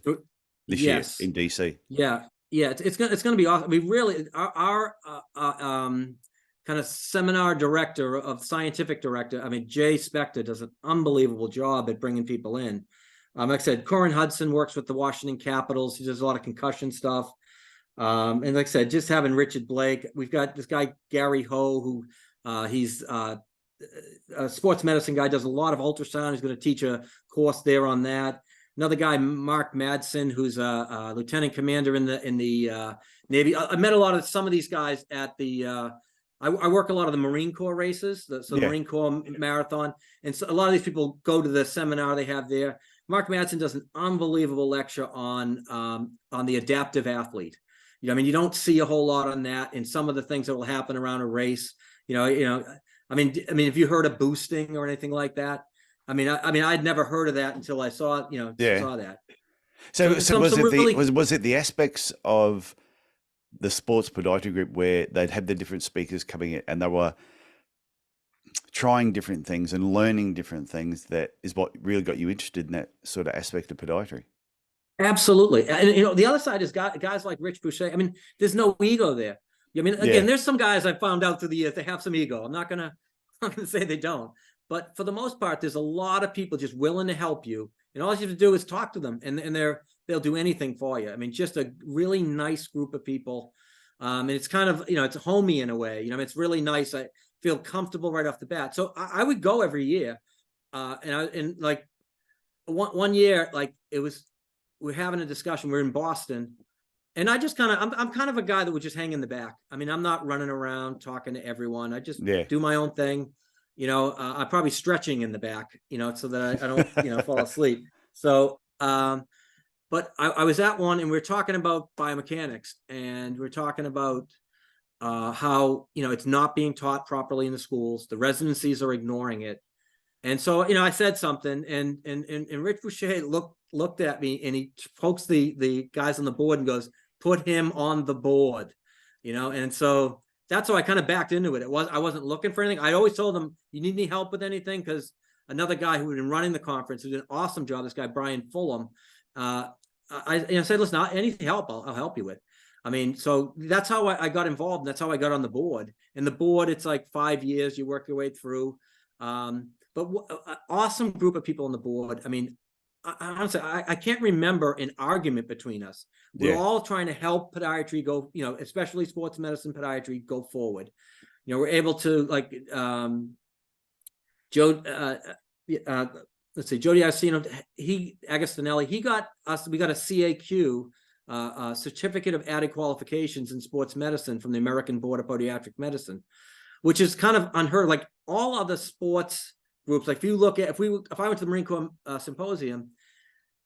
this year in DC. Yeah. It's going to be awesome. I mean, really, our kind of seminar director scientific director, I mean, Jay Spector does an unbelievable job at bringing people in. Like I said, Corin Hudson works with the Washington Capitals. He does a lot of concussion stuff. And like I said, just having Richard Blake. We've got this guy, Gary Ho, who he's a sports medicine guy, does a lot of ultrasound. He's going to teach a course there on that. Another guy, Mark Madsen, who's a lieutenant commander in the Navy. I met some of these guys at the I work a lot of the Marine Corps races, the Marine Corps marathon. And so a lot of these people go to the seminar they have there. Mark Madsen does an unbelievable lecture on the adaptive athlete. You know, I mean, you don't see a whole lot on that in some of the things that will happen around a race. I mean, if you heard of boosting or anything like that, I mean, I'd never heard of that until I saw, saw that. So was it the aspects of the sports podiatry group where they'd have the different speakers coming in and they were trying different things and learning different things that is what really got you interested in that sort of aspect of podiatry? Absolutely. And, the other side is guys like Rich Boucher. I mean, there's no ego there. I mean, again, there's some guys I found out through the years, they have some ego. I'm not going to say they don't. But for the most part, there's a lot of people just willing to help you. And all you have to do is talk to them and they'll do anything for you. I mean, just a really nice group of people. And it's kind of, it's homey in a way. It's really nice. I feel comfortable right off the bat. So I would go every year. And like one year, like we're having a discussion. We're in Boston. And I just I'm kind of a guy that would just hang in the back. I mean, I'm not running around talking to everyone. I just do my own thing. I'm probably stretching in the back, so that I don't, fall asleep. So, but I was at one and we were talking about biomechanics and we're talking about how, it's not being taught properly in the schools. The residencies are ignoring it. And so, I said something and Rich Boucher looked at me and he pokes the guys on the board and goes, put him on the board. and so that's how I kind of backed into it. I wasn't looking for anything. I always told them, you need any help with anything? Because another guy who had been running the conference, who did an awesome job, this guy, Brian Fulham, I said, listen, anything help, I'll help you with. I mean, so that's how I got involved. And that's how I got on the board. And the board, it's like 5 years, you work your way through. But awesome group of people on the board. I mean, honestly, I can't remember an argument between us. We're all trying to help podiatry go, especially sports medicine podiatry go forward. We're able to, like, Joe, let's see, Jody Agostinelli, we got a CAQ, Certificate of Added Qualifications in Sports Medicine from the American Board of Podiatric Medicine, which is kind of unheard. Like all other sports groups, like if you look at, if I went to the Marine Corps Symposium,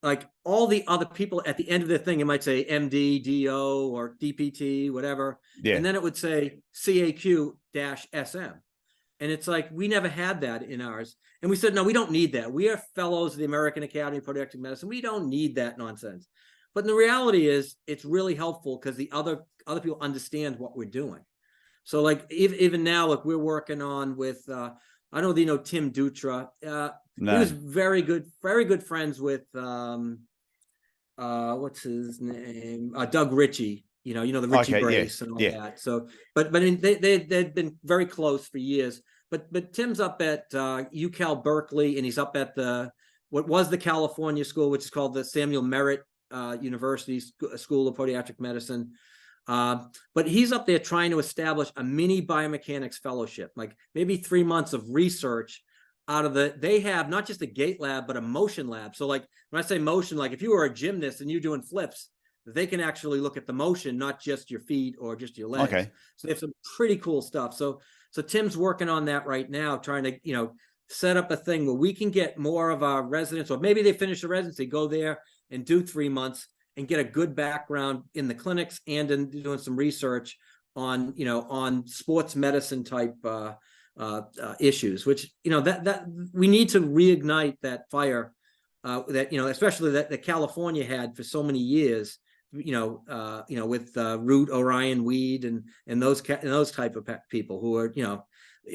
like all the other people at the end of the thing, it might say MD, DO, or DPT, whatever. And then it would say CAQ-SM. And it's like, we never had that in ours. And we said, no, we don't need that. We are fellows of the American Academy of Podiatric Medicine. We don't need that nonsense. But the reality is, it's really helpful because the other people understand what we're doing. So like, even now, like we're working on with, I don't know if you know Tim Dutra. No. He was very good friends with, what's his name? Doug Ritchie. The Ritchie brace and all that. So, but I mean, they've been very close for years. But Tim's up at UCal Berkeley, and he's up at what was the California school, which is called the Samuel Merritt University School of Podiatric Medicine. But he's up there trying to establish a mini biomechanics fellowship, like maybe 3 months of research out of they have not just a gait lab, but a motion lab. So like when I say motion, like if you were a gymnast and you're doing flips, they can actually look at the motion, not just your feet or just your legs. Okay. So they have some pretty cool stuff. So Tim's working on that right now, trying to, set up a thing where we can get more of our residents, or maybe they finish the residency, go there and do 3 months and get a good background in the clinics and in doing some research on, on sports medicine type issues, which, that we need to reignite that fire that, especially that California had for so many years, with Root, Orion, Weed, and those type of people who are,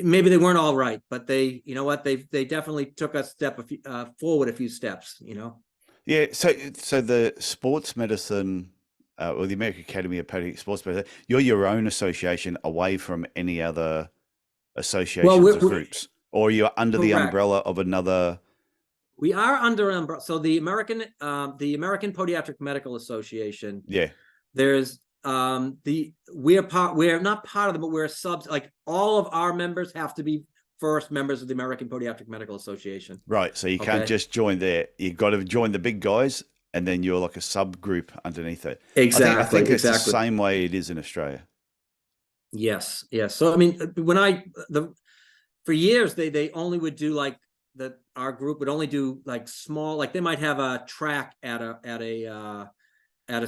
maybe they weren't all right, but they, they definitely took a step forward a few steps, Yeah. So the sports medicine, or the American Academy of Podiatric Sports Medicine, you're your own association away from any other associations or groups, or you're under the umbrella of another. We are under an umbrella. So the American Podiatric Medical Association. Yeah. There's we're not part of them, but we're subs. Like all of our members have to be first members of the American Podiatric Medical Association. Right. So you can't just join there. You've got to join the big guys, and then you're like a subgroup underneath it. Exactly. I think it's the same way it is in Australia. Yes. Yes. So I mean, for years they only would do like our group would only do like small, like they might have a track at a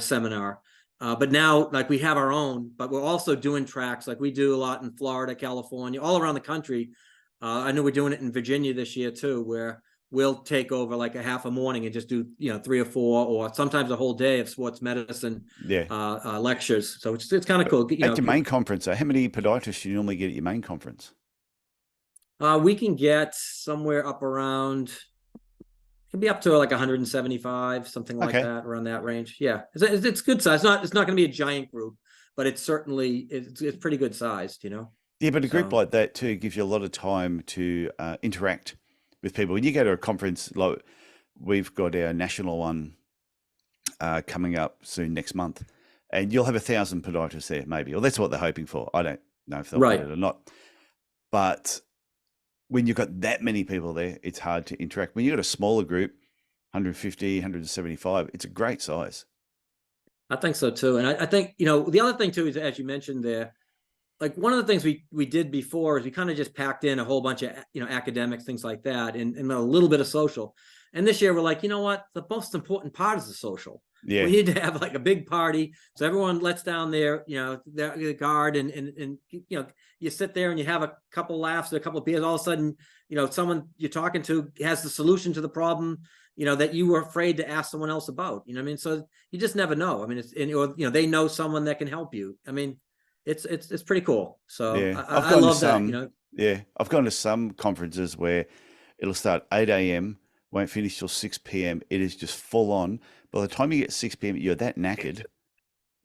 seminar. But now, like we have our own, but we're also doing tracks. Like we do a lot in Florida, California, all around the country. I know we're doing it in Virginia this year too, where we'll take over like a half a morning and just do 3 or 4, or sometimes a whole day of sports medicine lectures. So it's kind of cool. At your main conference, how many podiatrists do you normally get at your main conference? We can get somewhere up around. It can be up to like 175, something like that, around that range. Yeah, it's good size. It's not going to be a giant group, but it's certainly it's pretty good sized. Yeah, but a group like that too gives you a lot of time to interact with people. When you go to a conference, like we've got our national one coming up soon next month, and you'll have 1,000 podiatrists there, maybe, or that's what they're hoping for. I don't know if they'll get it or not, but when you've got that many people there, it's hard to interact. When you've got a smaller group, 150, 175, it's a great size. I think so too. And I think, the other thing too is, as you mentioned there, like one of the things we did before is we kind of just packed in a whole bunch of, academics, things like that, and a little bit of social. And this year we're like, you know what? The most important part is the social. Yeah. We need to have like a big party. So everyone lets down their, the guard and you sit there and you have a couple laughs, a couple of beers. All of a sudden, someone you're talking to has the solution to the problem, that you were afraid to ask someone else about. You know what I mean? So you just never know. I mean, or they know someone that can help you. I mean, it's pretty cool. So Yeah, I've I gone to love that, some. Yeah, I've gone to some conferences where it'll start 8 a.m., won't finish till 6 p.m. It is just full on. By the time you get 6 p.m., you're that knackered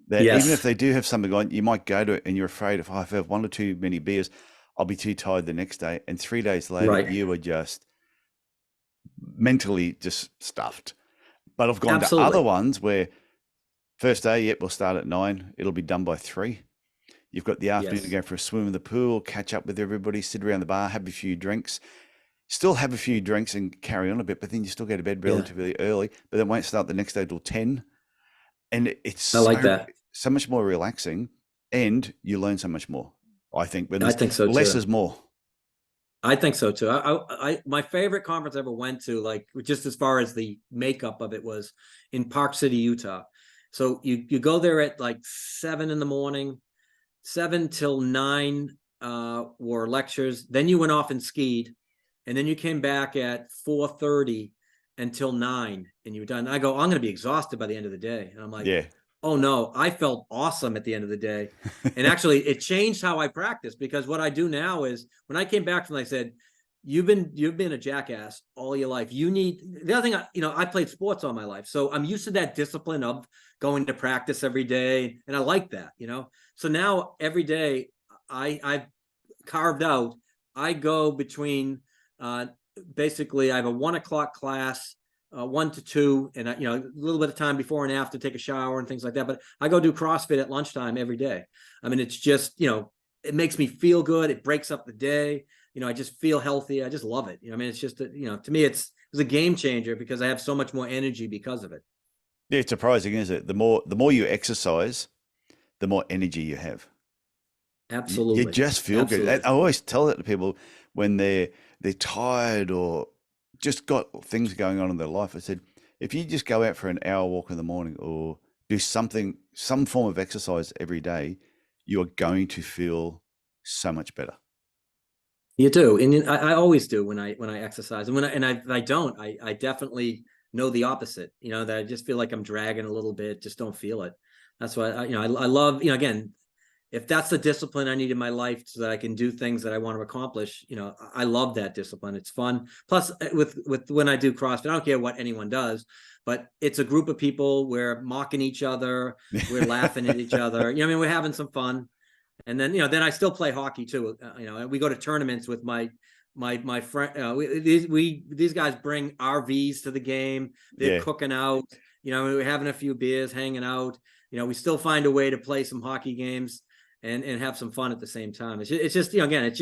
that even if Yes. they do have something on, you might go to it and you're afraid if I have one or too many beers, I'll be too tired the next day. And 3 days later, Right. you are just mentally just stuffed. But I've gone to other Absolutely. ones where first day, yep, we'll start at 9. It'll be done by 3. You've got the afternoon to Yes. go for a swim in the pool, catch up with everybody, sit around the bar, have a few drinks, still have a few drinks and carry on a bit, but then you still go to bed Yeah. relatively early, but then won't start the next day till 10. And it's I like that. so much more relaxing, and you learn so much more. I think when I there's think so less too. is more. I think so too. My favorite conference I ever went to, like just as far as the makeup of it, was in Park City, Utah. So you go there at like 7 in the morning, 7 till 9 were lectures. Then you went off and skied, and then you came back at 4:30 until 9, and you were done. I go, I'm going to be exhausted by the end of the day, and I'm like, Yeah. oh no, I felt awesome at the end of the day. And actually it changed how I practice, because what I do now is when I came back from, I said, you've been a jackass all your life. You need the other thing, I played sports all my life. So I'm used to that discipline of going to practice every day. And I like that. So now every day I've carved out, I go between, basically I have a 1 o'clock class, 1 to 2, and a little bit of time before and after, take a shower and things like that. But I go do CrossFit at lunchtime every day. I mean, it's just, it makes me feel good. It breaks up the day. I just feel healthy. I just love it. I mean, it's just, to me, it's a game changer because I have so much more energy because of it. Yeah, it's surprising, isn't it? The more you exercise, the more energy you have. You Absolutely. just feel good. I Absolutely. always tell that to people when they're tired or just got things going on in their life. I said, if you just go out for an hour walk in the morning or do something, some form of exercise every day, you are going to feel so much better. You do, and I always do when I exercise, and if I don't, I definitely know the opposite. That I just feel like I'm dragging a little bit, just don't feel it. That's why I love, again, if that's the discipline I need in my life so that I can do things that I want to accomplish, I love that discipline. It's fun. Plus, with when I do CrossFit, I don't care what anyone does, but it's a group of people. We're mocking each other, we're laughing at each other. I mean, we're having some fun. And then then I still play hockey too. We go to tournaments with my friend. These guys bring RVs to the game. They're Yeah. cooking out. We're having a few beers, hanging out. We still find a way to play some hockey games and have some fun at the same time. It's just again,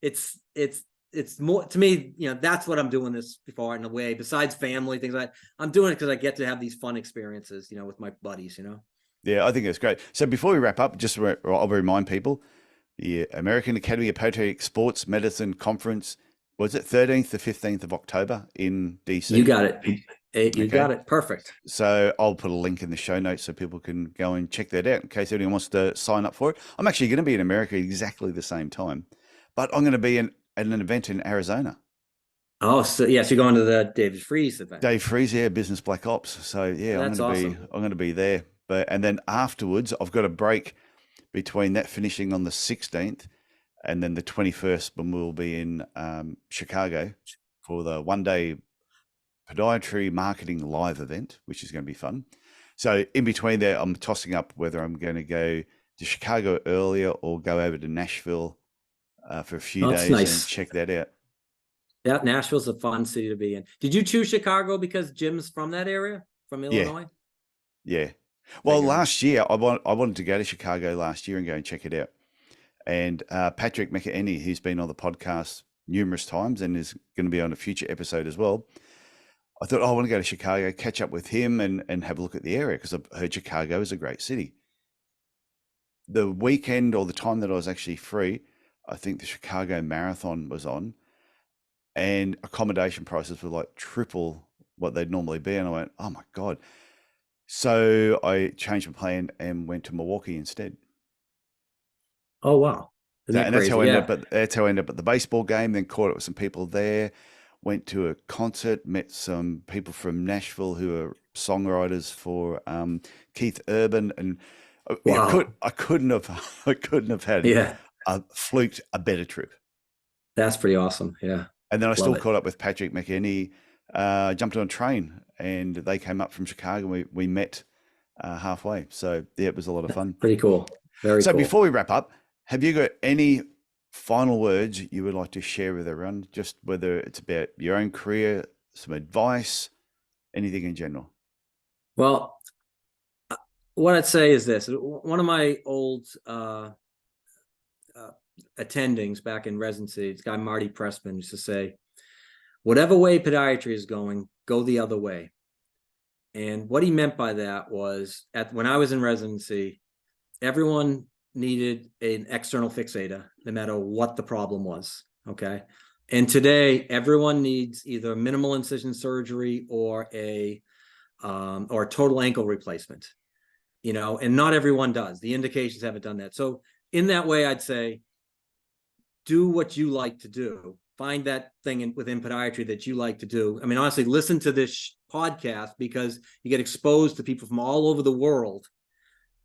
it's more to me. That's what I'm doing this for in a way. Besides family things like that, I'm doing it because I get to have these fun experiences. With my buddies. Yeah, I think it's great. So before we wrap up, I'll remind people, the American Academy of Podiatric Sports Medicine Conference, was it 13th to 15th of October in DC? You got it. You got Okay. it. Perfect. So I'll put a link in the show notes so people can go and check that out in case anyone wants to sign up for it. I'm actually going to be in America exactly the same time, but I'm going to be at an event in Arizona. Oh, so yes, you're going to the David Freeze event. Dave Freeze, yeah, Business Black Ops. So yeah, That's awesome. I'm going to be there. And then afterwards, I've got a break between that finishing on the 16th and then the 21st when we'll be in Chicago for the one-day Podiatry Marketing Live event, which is going to be fun. So in between there, I'm tossing up whether I'm going to go to Chicago earlier or go over to Nashville for a few That's days and nice. check that out. Yeah, Nashville's a fun city to be in. Did you choose Chicago because Jim's from that area, from Illinois? Yeah. Well, Figured. last year I wanted to go to Chicago last year and go and check it out. And Patrick McEnany, who's been on the podcast numerous times and is going to be on a future episode as well, I thought, I want to go to Chicago, catch up with him and have a look at the area because I've heard Chicago is a great city. The weekend or the time that I was actually free, I think the Chicago Marathon was on and accommodation prices were like triple what they'd normally be. And I went, oh my God. So I changed my plan and went to Milwaukee instead. Oh, wow. Isn't that And that's crazy? how I ended Yeah. up at the baseball game, then caught up with some people there, went to a concert, met some people from Nashville who are songwriters for Keith Urban. And Wow. I couldn't have I couldn't have had Yeah. fluked a better trip. That's pretty awesome. Yeah. And then I Love still it. caught up with Patrick McKinney, jumped on a train, and they came up from Chicago. We met halfway. So yeah, it was a lot of fun. Pretty cool. Very So cool. before we wrap up, have you got any final words you would like to share with everyone? Just whether it's about your own career, some advice, anything in general. Well, what I'd say is this: one of my old attendings back in residency, this guy Marty Pressman used to say, "Whatever way podiatry is going, go the other way." And what he meant by that was, when I was in residency, everyone needed an external fixator, no matter what the problem was. Okay. And today, everyone needs either minimal incision surgery or a total ankle replacement. And not everyone does. The indications haven't done that. So in that way, I'd say, do what you like to do. Find that thing within podiatry that you like to do. I mean, honestly, listen to this podcast, because you get exposed to people from all over the world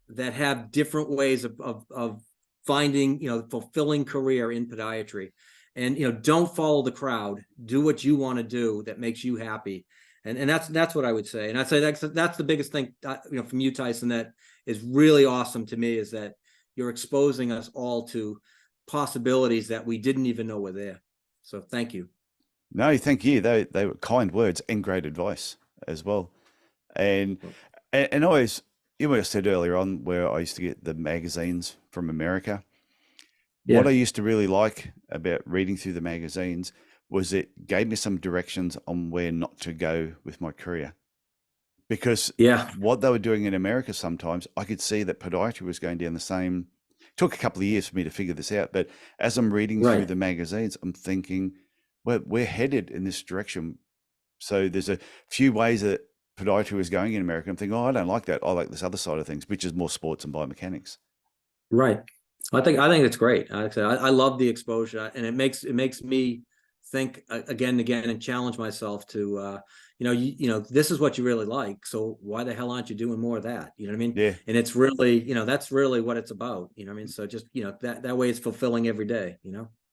that have different ways of finding, fulfilling career in podiatry. And, don't follow the crowd. Do what you want to do that makes you happy. And that's what I would say. And I'd say that's the biggest thing, from you, Tyson, that is really awesome to me, is that you're exposing us all to possibilities that we didn't even know were there. So thank you. No, thank you. They were kind words and great advice as well. And always, I said earlier on, where I used to get the magazines from America. Yeah. What I used to really like about reading through the magazines was it gave me some directions on where not to go with my career. Because what they were doing in America, sometimes I could see that podiatry was going down the same. It took a couple of years for me to figure this out. But as I'm reading through the magazines, I'm thinking, well, we're headed in this direction. So there's a few ways that podiatry was going in America. I'm thinking, I don't like that. I like this other side of things, which is more sports and biomechanics. Right. I think it's great. I love the exposure, and it makes me think again and again, and challenge myself to, this is what you really like. So why the hell aren't you doing more of that? You know what I mean? Yeah. And it's really, that's really what it's about. You know what I mean? So just, that way it's fulfilling every day,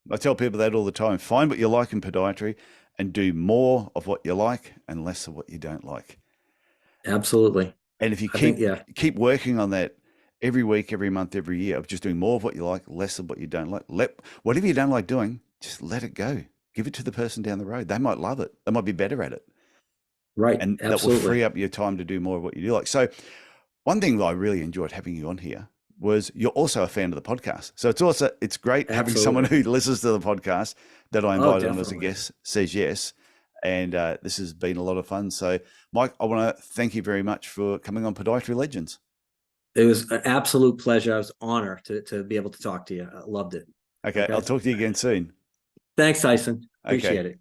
I tell people that all the time. Find what you like in podiatry and do more of what you like and less of what you don't like. Absolutely. And if you keep working on that every week, every month, every year, of just doing more of what you like, less of what you don't like, whatever you don't like doing, just let it go. Give it to the person down the road. They might love it. They might be better at it. Right. And that will free up your time to do more of what you do like. So one thing that I really enjoyed having you on here was you're also a fan of the podcast. So it's great having someone who listens to the podcast that I invited on as a guest, says yes. And this has been a lot of fun. So Mike, I want to thank you very much for coming on Podiatry Legends. It was an absolute pleasure. I was honored to be able to talk to you. I loved it. Okay. I'll talk to you again soon. Thanks, Tyson. Appreciate it.